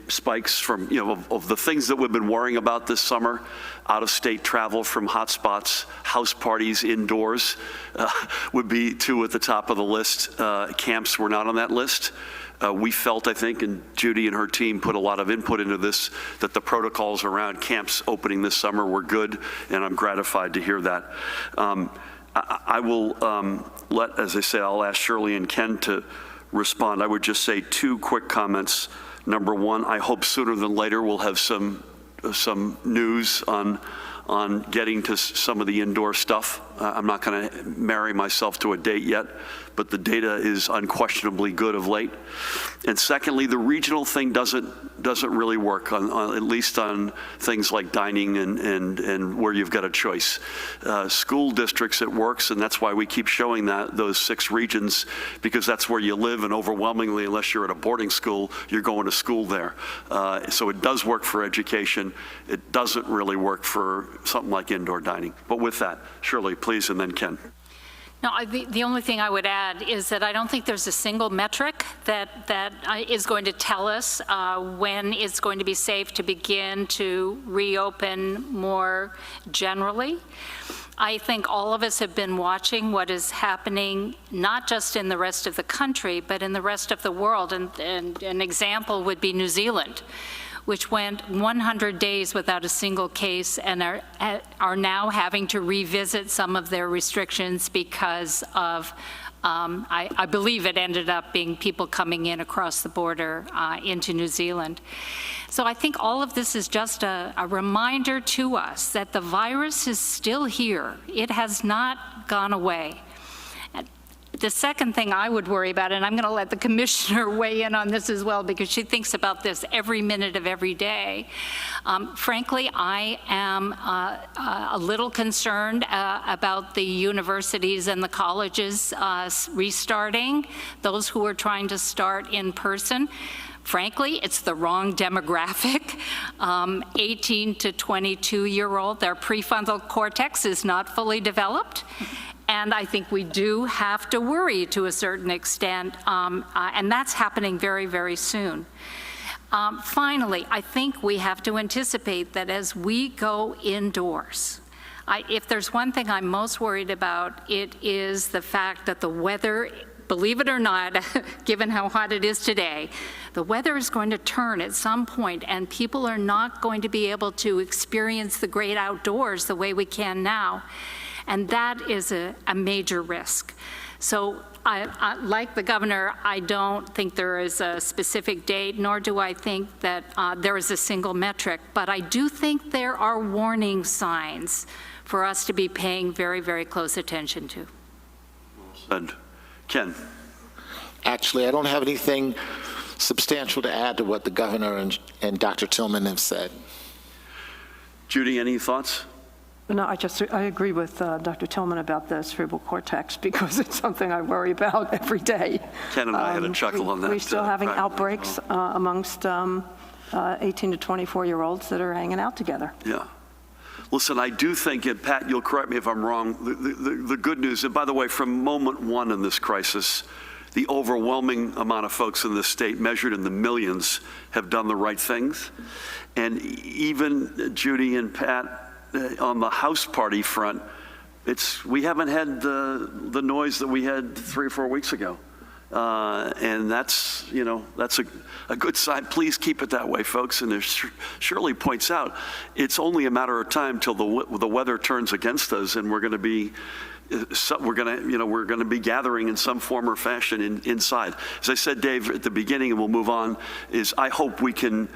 spikes from, of the things that we've been worrying about this summer, out-of-state travel from hotspots, house parties indoors would be two at the top of the list. Camps were not on that list. We felt, I think, and Judy and her team put a lot of input into this, that the protocols around camps opening this summer were good, and I'm gratified to hear that. I will as I say, I'll ask Shirley and Ken to respond. I would just say two quick comments. Number one, I hope sooner than later we'll have some news on getting to some of the indoor stuff. I'm not going to marry myself to a date yet, but the data is unquestionably good of late. And secondly, the regional thing doesn't really work on at least on things like dining and where you've got a choice. School districts, it works, and that's why we keep showing those 6 regions, because that's where you live, and overwhelmingly, unless you're at a boarding school, you're going to school there. So it does work for education. It doesn't really work for something like indoor dining. But with that, Shirley, please, and then Ken. No, the only thing I would add is that I don't think there's a single metric that is going to tell us when it's going to be safe to begin to reopen more generally. I think all of us have been watching what is happening, not just in the rest of the country, but in the rest of the world. And an example would be New Zealand, which went 100 days without a single case and are now having to revisit some of their restrictions because of, I believe it ended up being people coming in across the border into New Zealand. So I think all of this is just a reminder to us that the virus is still here. It has not gone away. The second thing I would worry about, and I'm going to let the commissioner weigh in on this as well, because she thinks about this every minute of every day. Frankly, I am a little concerned about the universities and the colleges restarting, those who are trying to start in person. Frankly, it's the wrong demographic. 18 to 22-year-old, their prefrontal cortex is not fully developed. And I think we do have to worry to a certain extent, and that's happening very, very soon. Finally, I think we have to anticipate that as we go indoors, if there's one thing I'm most worried about, it is the fact that the weather, believe it or not, given how hot it is today, the weather is going to turn at some point, and people are not going to be able to experience the great outdoors the way we can now. And that is a major risk. So like the governor, I don't think there is a specific date, nor do I think that there is a single metric, but I do think there are warning signs for us to be paying very, very close attention to. And Ken. Actually, I don't have anything substantial to add to what the governor and Dr. Tillman have said. Judy, any thoughts? No, I agree with Dr. Tillman about the cerebral cortex, because it's something I worry about every day. Ken and I had a chuckle on that. We're still having outbreaks amongst 18 to 24-year-olds that are hanging out together. Yeah. Listen, I do think, and Pat, you'll correct me if I'm wrong, the good news, and by the way, from moment one in this crisis, the overwhelming amount of folks in this state, measured in the millions, have done the right things. And even Judy and Pat, on the house party front, we haven't had the noise that we had 3 or 4 weeks ago. And that's a good sign. Please keep it that way, folks. And as Shirley points out, it's only a matter of time till the weather turns against us, and we're going to be we're going to be gathering in some form or fashion inside. As I said, Dave, at the beginning, and we'll move on, is I hope we can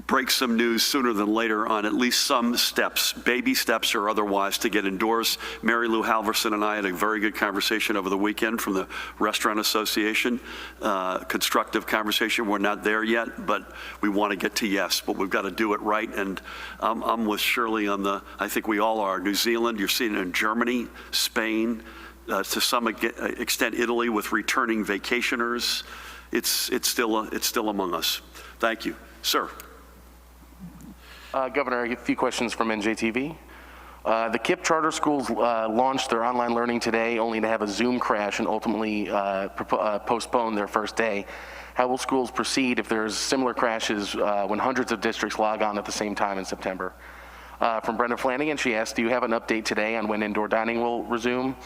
break some news sooner than later on at least some steps, baby steps or otherwise, to get indoors. Mary Lou Halverson and I had a very good conversation over the weekend from the Restaurant Association, constructive conversation. We're not there yet, but we want to get to yes, but we've got to do it right. And I'm with Shirley on I think we all are. New Zealand, you're seeing it in Germany, Spain, to some extent Italy, with returning vacationers. It's still among us. Thank you. Sir. Governor, a few questions from NJTV. The KIPP charter schools launched their online learning today only to have a Zoom crash and ultimately postpone their first day. How will schools proceed if there's similar crashes when hundreds of districts log on at the same time in September? From Brenda Flanagan, she asked, do you have an update today on when indoor dining will resume?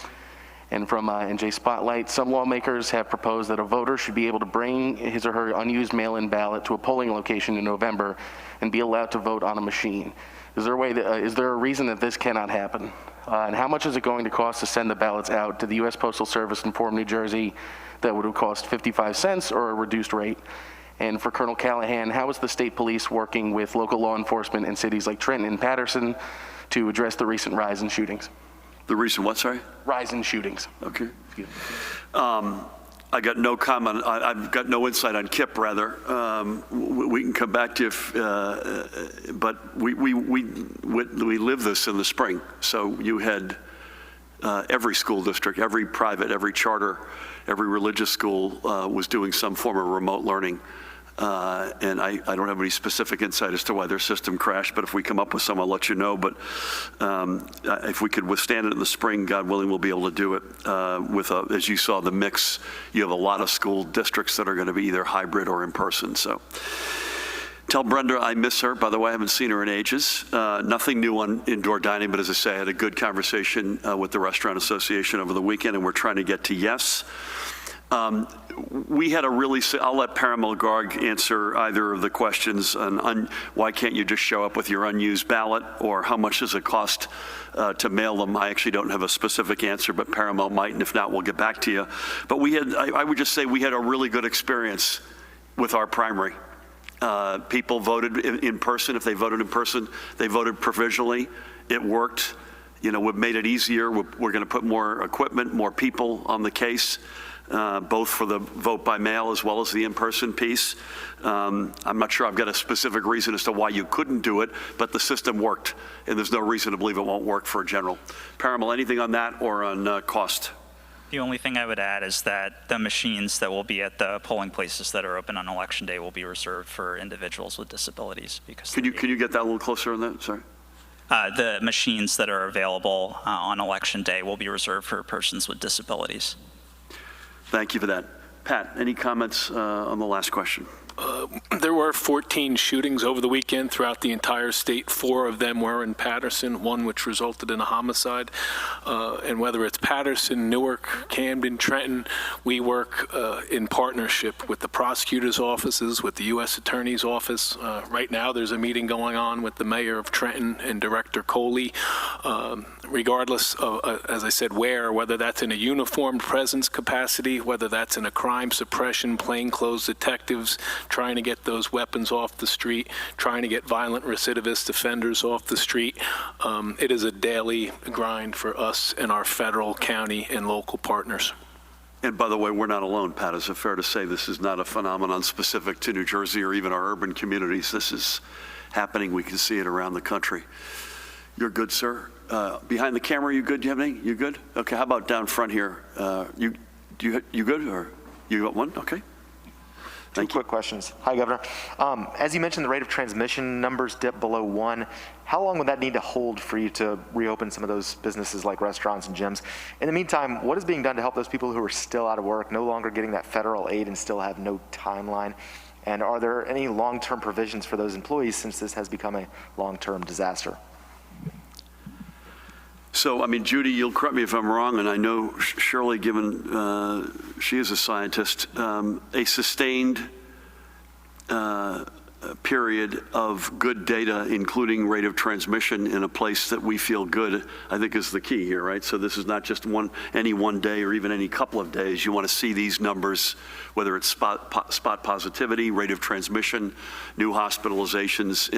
And from NJ Spotlight, some lawmakers have proposed that a voter should be able to bring his or her unused mail-in ballot to a polling location in November and be allowed to vote on a machine. Is there a reason that this cannot happen? And how much is it going to cost to send the ballots out? Did the U.S. Postal Service inform New Jersey that would have cost 55 cents or a reduced rate? And for Colonel Callahan, how is the state police working with local law enforcement in cities like Trenton and Patterson to address the recent rise in shootings? The recent what, sorry? Rise in shootings. Okay. I got no comment. I've got no insight on KIPP, rather. We can come back to you, but we live this in the spring. So you had every school district, every private, every charter, every religious school was doing some form of remote learning. And I don't have any specific insight as to why their system crashed, but if we come up with some, I'll let you know. But if we could withstand it in the spring, God willing, we'll be able to do it with, as you saw, the mix. You have a lot of school districts that are going to be either hybrid or in person. So tell Brenda I miss her. By the way, I haven't seen her in ages. Nothing new on indoor dining, but as I say, I had a good conversation with the Restaurant Association over the weekend, and we're trying to get to yes. We had a really, I'll let Paramel Garg answer either of the questions on why can't you just show up with your unused ballot, or how much does it cost to mail them. I actually don't have a specific answer, but Paramel might, and if not, we'll get back to you. But we had, I would just say we had a really good experience with our primary. People voted in person. If they voted in person, they voted provisionally. It worked. You know, we've made it easier. We're going to put more equipment, more people on the case. Both for the vote by mail as well as the in-person piece. I'm not sure I've got a specific reason as to why you couldn't do it, but the system worked, and there's no reason to believe it won't work for a general. Paramel, anything on that or on cost? The only thing I would add is that the machines that will be at the polling places that are open on Election Day will be reserved for individuals with disabilities. Because Could you get that a little closer on that? Sorry. The machines that are available on Election Day will be reserved for persons with disabilities. Thank you for that. Pat, any comments on the last question? There were 14 shootings over the weekend throughout the entire state. 4 of them were in Patterson, one which resulted in a homicide. And whether it's Patterson, Newark, Camden, Trenton, we work in partnership with the prosecutor's offices, with the U.S. Attorney's Office. Right now, there's a meeting going on with the mayor of Trenton and Director Coley. Regardless of, as I said, whether that's in a uniformed presence capacity, whether that's in a crime suppression, plainclothes detectives, trying to get those weapons off the street, trying to get violent recidivist offenders off the street. It is a daily grind for us and our federal, county, and local partners. And by the way, we're not alone, Pat. Is it fair to say this is not a phenomenon specific to New Jersey or even our urban communities? This is happening. We can see it around the country. You're good, sir. Behind the camera, you good? Do you have any? You good? Okay, how about down front here? You good, or you got one? Okay. Two quick questions. Hi, Governor. As you mentioned, the rate of transmission numbers dipped below 1. How long would that need to hold for you to reopen some of those businesses like restaurants and gyms? In the meantime, what is being done to help those people who are still out of work, no longer getting that federal aid and still have no timeline? And are there any long-term provisions for those employees since this has become a long-term disaster? So, I mean, Judy, you'll correct me if I'm wrong, and I know Shirley, given she is a scientist, a sustained period of good data, including rate of transmission, in a place that we feel good, I think is the key here, right? So this is not just any one day or even any couple of days. You want to see these numbers, whether it's spot positivity, rate of transmission, new hospitalizations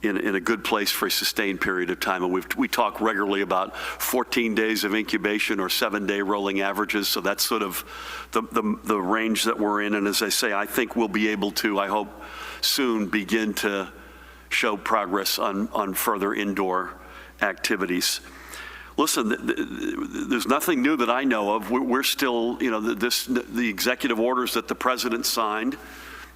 in a good place for a sustained period of time. And we talk regularly about 14 days of incubation or 7-day rolling averages. So that's sort of the range that we're in. And as I say, I think we'll be able to, I hope, soon begin to show progress on further indoor activities. Listen, there's nothing new that I know of. We're still, the executive orders that the president signed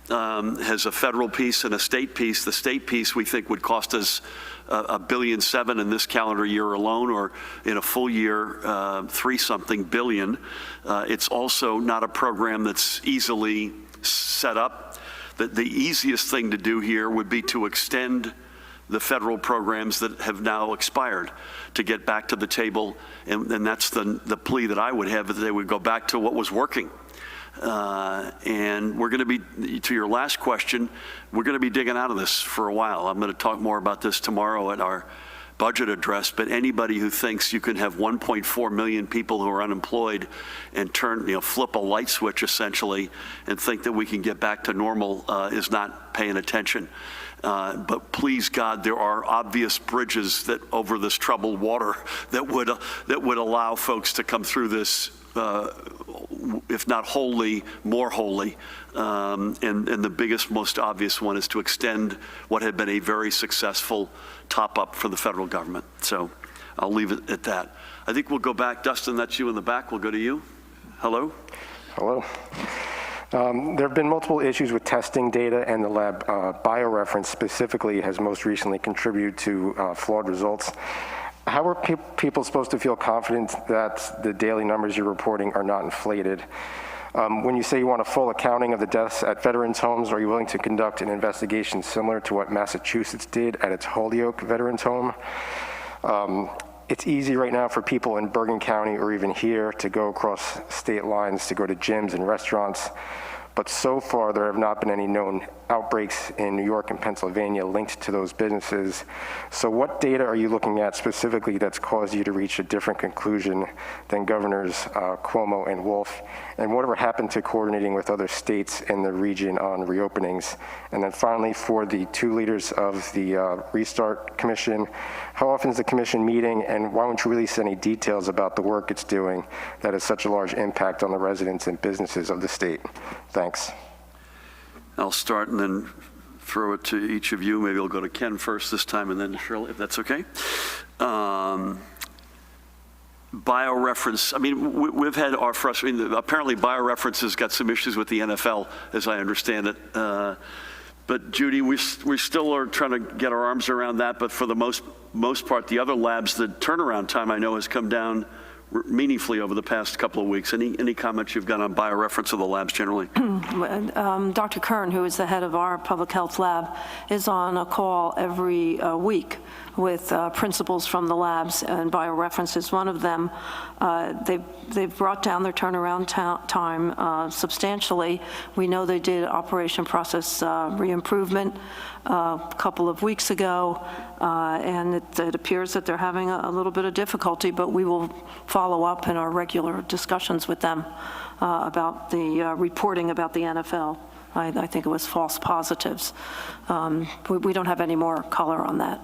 has a federal piece and a state piece. The state piece we think would cost us $1.7 billion in this calendar year alone, or in a full year, 3-something billion. It's also not a program that's easily set up. The easiest thing to do here would be to extend the federal programs that have now expired, to get back to the table, and that's the plea that I would have, that they would go back to what was working. And we're going to be, to your last question, we're going to be digging out of this for a while. I'm going to talk more about this tomorrow at our budget address, but anybody who thinks you can have 1.4 million people who are unemployed and flip a light switch essentially and think that we can get back to normal is not paying attention. But please God, there are obvious bridges that over this troubled water that would allow folks to come through this, if not wholly, more wholly. And the biggest, most obvious one is to extend what had been a very successful top-up for the federal government. So I'll leave it at that. I think we'll go back. Dustin, that's you in the back. We'll go to you. Hello. Hello. There have been multiple issues with testing data, and the lab BioReference specifically has most recently contributed to flawed results. How are people supposed to feel confident that the daily numbers you're reporting are not inflated? When you say you want a full accounting of the deaths at veterans' homes, are you willing to conduct an investigation similar to what Massachusetts did at its Holyoke Veterans Home? It's easy right now for people in Bergen County or even here to go across state lines to go to gyms and restaurants. But so far, there have not been any known outbreaks in New York and Pennsylvania linked to those businesses. So what data are you looking at specifically that's caused you to reach a different conclusion than Governors Cuomo and Wolf? And whatever happened to coordinating with other states in the region on reopenings? And then finally, for the 2 leaders of the Restart Commission, how often is the commission meeting, and why won't you release any details about the work it's doing that has such a large impact on the residents and businesses of the state? Thanks. I'll start and then throw it to each of you. Maybe I'll go to Ken first this time and then to Shirley, if that's okay. BioReference, I mean, we've had our frustration. Apparently BioReference has got some issues with the NFL, as I understand it. But Judy, we still are trying to get our arms around that, but for the most part, the other labs, the turnaround time I know has come down meaningfully over the past couple of weeks. Any comments you've got on BioReference of the labs generally? Dr. Kern, who is the head of our public health lab, is on a call every week with principals from the labs, and BioReference is one of them. They've brought down their turnaround time substantially. We know they did operation process re-improvement a couple of weeks ago, and it appears that they're having a little bit of difficulty, but we will follow up in our regular discussions with them about the reporting about the NFL. I think it was false positives. We don't have any more color on that.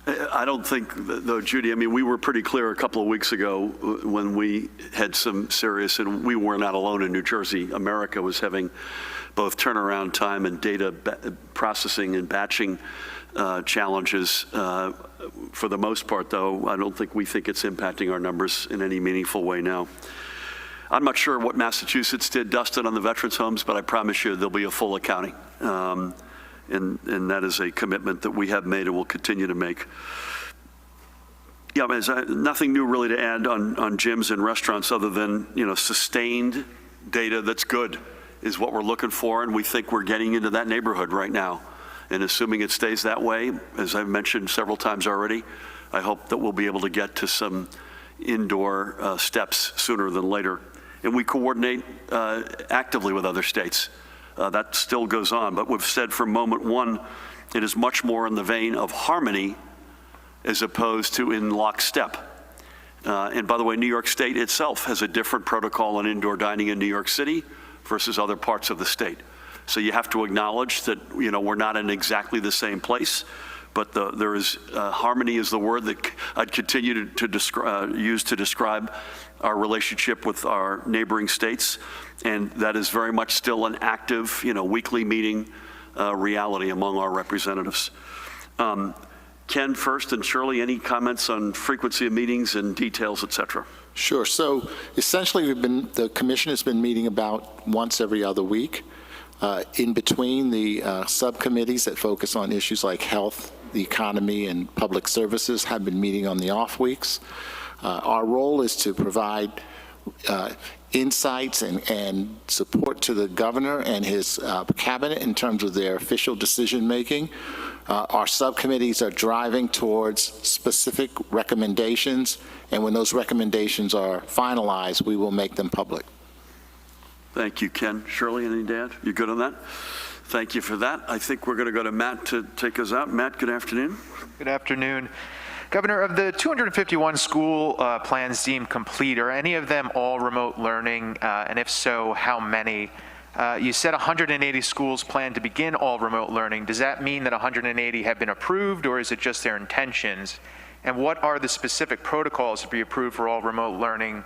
I don't think, though, Judy, I mean, we were pretty clear a couple of weeks ago when we had some serious, and we were not alone in New Jersey. America was having both turnaround time and data processing and batching challenges. For the most part, though, I don't think we think it's impacting our numbers in any meaningful way now. I'm not sure what Massachusetts did, Dustin, on the veterans' homes, but I promise you there'll be a full accounting. And that is a commitment that we have made and will continue to make. Yeah, nothing new really to add on gyms and restaurants other than, sustained data that's good is what we're looking for, and we think we're getting into that neighborhood right now. And assuming it stays that way, as I've mentioned several times already, I hope that we'll be able to get to some indoor steps sooner than later. And we coordinate actively with other states. That still goes on, but we've said from moment one, it is much more in the vein of harmony as opposed to in lockstep. And by the way, New York State itself has a different protocol on indoor dining in New York City versus other parts of the state. So you have to acknowledge that, you know, we're not in exactly the same place, but there is harmony is the word that I'd continue to use to describe our relationship with our neighboring states, and that is very much still an active, you know, weekly meeting reality among our representatives. Ken first, and Shirley, any comments on frequency of meetings and details, et cetera? Sure. So essentially, the commission has been meeting about once every other week. In between the subcommittees that focus on issues like health, the economy, and public services have been meeting on the off weeks. Our role is to provide insights and support to the governor and his cabinet in terms of their official decision making. Our subcommittees are driving towards specific recommendations, and when those recommendations are finalized, we will make them public. Thank you, Ken. Shirley, anything to add? You good on that? Thank you for that. I think we're going to go to Matt to take us out. Matt, good afternoon. Good afternoon. Governor, of the 251 school plans deemed complete, are any of them all remote learning? And if so, how many? You said 180 schools plan to begin all remote learning. Does that mean that 180 have been approved, or is it just their intentions? And what are the specific protocols to be approved for all remote learning?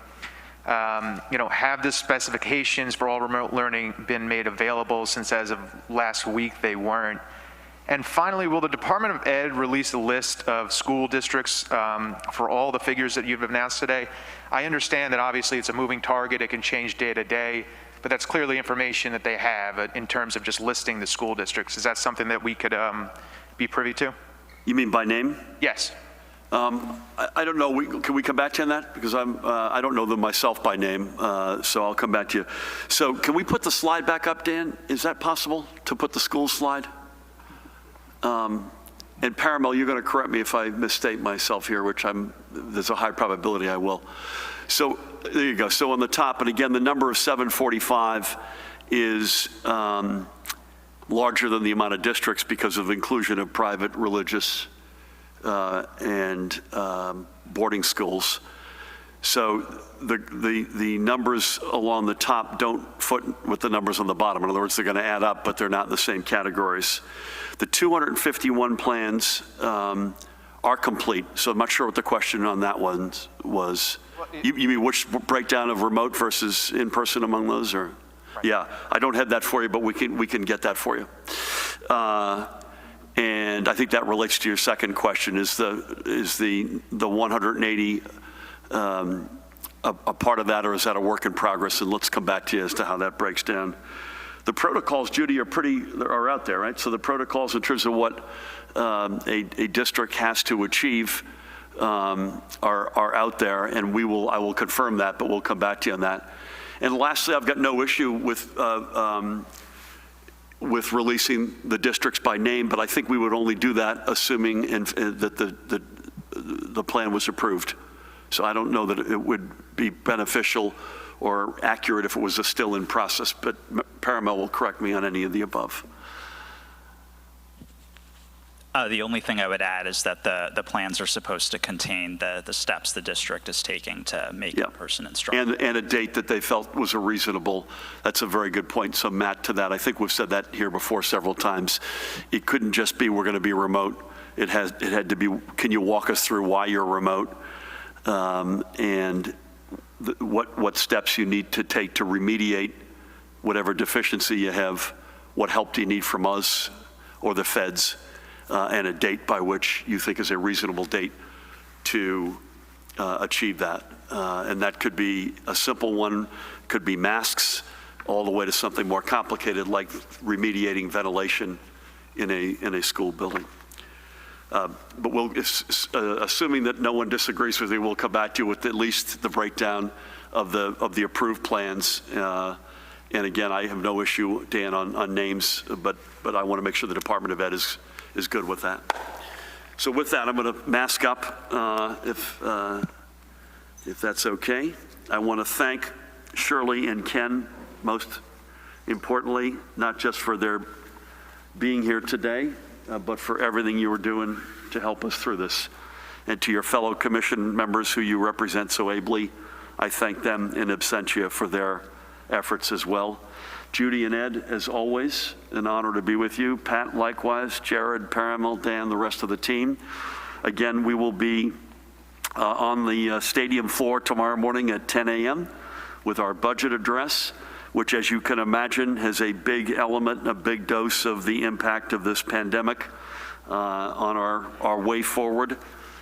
You know, have the specifications for all remote learning been made available, since as of last week they weren't? And finally, will the Department of Ed release a list of school districts for all the figures that you've announced today? I understand that obviously it's a moving target, it can change day to day, but that's clearly information that they have in terms of just listing the school districts. Is that something that we could be privy to? You mean by name? Yes. I don't know. Can we come back to you on that? Because I don't know them myself by name, so I'll come back to you. So can we put the slide back up, Dan? Is that possible to put the school slide? And Paramel, you're going to correct me if I misstate myself here, which there's a high probability I will. So there you go. So on the top, and again, the number of 745 is larger than the amount of districts because of inclusion of private, religious, and boarding schools. So the numbers along the top don't foot with the numbers on the bottom. In other words, they're going to add up, but they're not in the same categories. The 251 plans are complete, so I'm not sure what the question on that one was. You mean which breakdown of remote versus in-person among those, or? Right. Yeah, I don't have that for you, but we can get that for you. And I think that relates to your second question: is the 180 a part of that, or is that a work in progress? And let's come back to you as to how that breaks down. The protocols, Judy, are out there, right? So the protocols in terms of what a district has to achieve are out there, and I will confirm that, but we'll come back to you on that. And lastly, I've got no issue with releasing the districts by name, but I think we would only do that assuming that the plan was approved. So I don't know that it would be beneficial or accurate if it was still in process, but Paramel will correct me on any of the above. The only thing I would add is that the plans are supposed to contain the steps the district is taking to make in-person instruction. And a date that they felt was that's a very good point. So Matt, to that, I think we've said that here before several times. It couldn't just be we're going to be remote. It had to be, can you walk us through why you're remote? And what steps you need to take to remediate whatever deficiency you have, what help do you need from us or the feds, and a date by which you think is a reasonable date to achieve that. And that could be a simple one, could be masks, all the way to something more complicated like remediating ventilation in a school building. But assuming that no one disagrees with you, we'll come back to you with at least the breakdown of the approved plans. And again, I have no issue, Dan, on names, but I want to make sure the Department of Ed is good with that. So with that, I'm going to mask up if that's okay. I want to thank Shirley and Ken most importantly, not just for their being here today, but for everything you were doing to help us through this. And to your fellow commission members who you represent so ably, I thank them in absentia for their efforts as well. Judy and Ed, as always, an honor to be with you. Pat, likewise, Jared, Paramil, Dan, the rest of the team. Again, we will be on the stadium floor tomorrow morning at 10 a.m. with our budget address, which, as you can imagine, has a big element, a big dose of the impact of this pandemic on our way forward,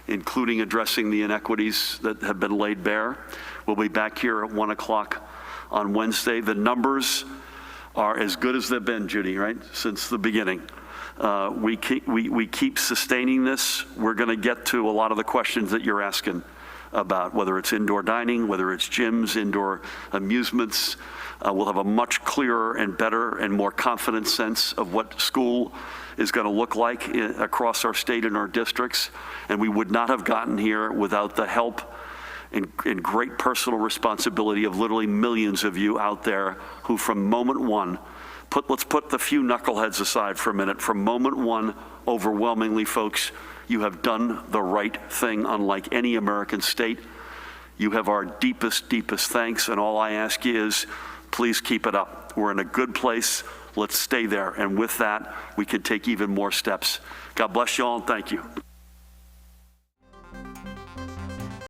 including addressing the inequities that have been laid bare. We'll be back here at 1 o'clock on Wednesday. The numbers are as good as they've been, Judy, right, since the beginning. We keep sustaining this. We're going to get to a lot of the questions that you're asking about, whether it's indoor dining, whether it's gyms, indoor amusements. We'll have a much clearer and better and more confident sense of what school is going to look like across our state and our districts. And we would not have gotten here without the help and great personal responsibility of literally millions of you out there who from moment one, let's put the few knuckleheads aside for a minute. From moment one, overwhelmingly, folks, you have done the right thing unlike any American state. You have our deepest, deepest thanks, and all I ask you is please keep it up. We're in a good place. Let's stay there. And with that, we can take even more steps. God bless you all, and thank you.